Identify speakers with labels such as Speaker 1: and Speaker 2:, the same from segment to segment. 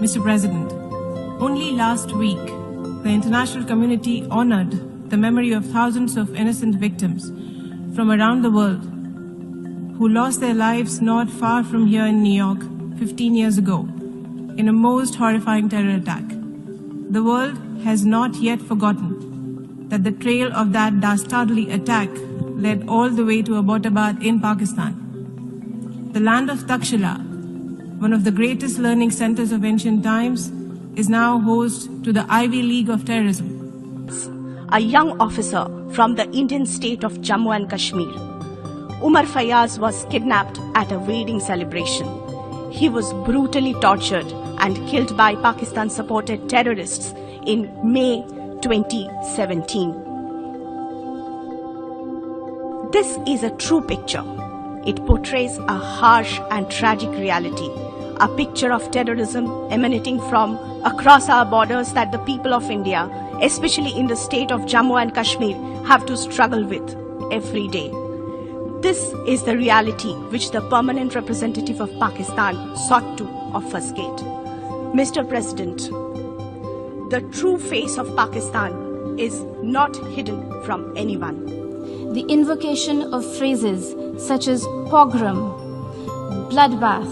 Speaker 1: Mr. President, only last week, the international community honored the memory of thousands of innocent victims from around the world who lost their lives not far from here in New York 15 years ago in a most horrifying terror attack. The world has not yet forgotten that the trail of that dastardly attack led all the way to Abbottabad in Pakistan. The land of Takshila, one of the greatest learning centers of ancient times, is now host to the Ivy League of terrorism.
Speaker 2: A young officer from the Indian state of Jammu and Kashmir, Umar Fayaz, was kidnapped at a wedding celebration. He was brutally tortured and killed by Pakistan-supported terrorists in May 2017. This is a true picture. It portrays a harsh and tragic reality, a picture of terrorism emanating from across our borders that the people of India, especially in the state of Jammu and Kashmir, have to struggle with every day. This is the reality which the permanent representative of Pakistan sought to obfuscate. Mr. President, the true face of Pakistan is not hidden from anyone.
Speaker 3: The invocation of phrases such as pogrom, bloodbath,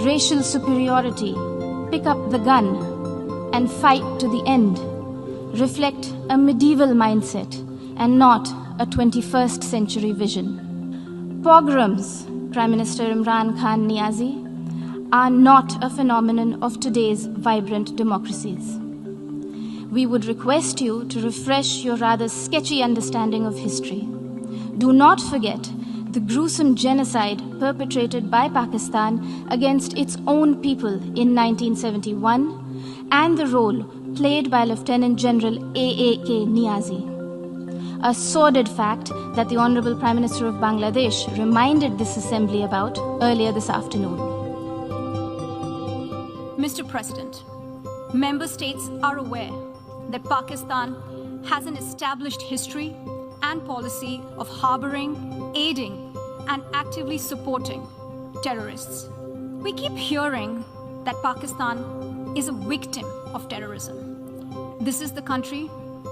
Speaker 3: racial superiority, pick up the gun, and fight to the end reflect a medieval mindset and not a 21st century vision. Pogroms, Prime Minister Imran Khan Niazi, are not a phenomenon of today's vibrant democracies. We would request you to refresh your rather sketchy understanding of history. Do not forget the gruesome genocide perpetrated by Pakistan against its own people in 1971 and the role played by Lieutenant General A.A.K. Niazi. A sordid fact that the Honorable Prime Minister of Bangladesh reminded this assembly about earlier this afternoon.
Speaker 4: Mr. President, member states are aware that Pakistan has an established history and policy of harboring, aiding, and actively supporting terrorists. We keep hearing that Pakistan is a victim of terrorism. This is the country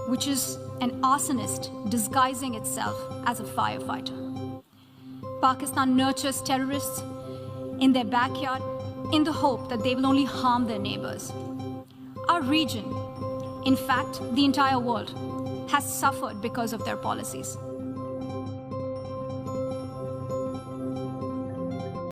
Speaker 4: which is an arsonist disguising itself as a firefighter. Pakistan nurtures terrorists in their backyard in the hope that they will only harm their neighbors. Our region, in fact, the entire world, has suffered because of their policies.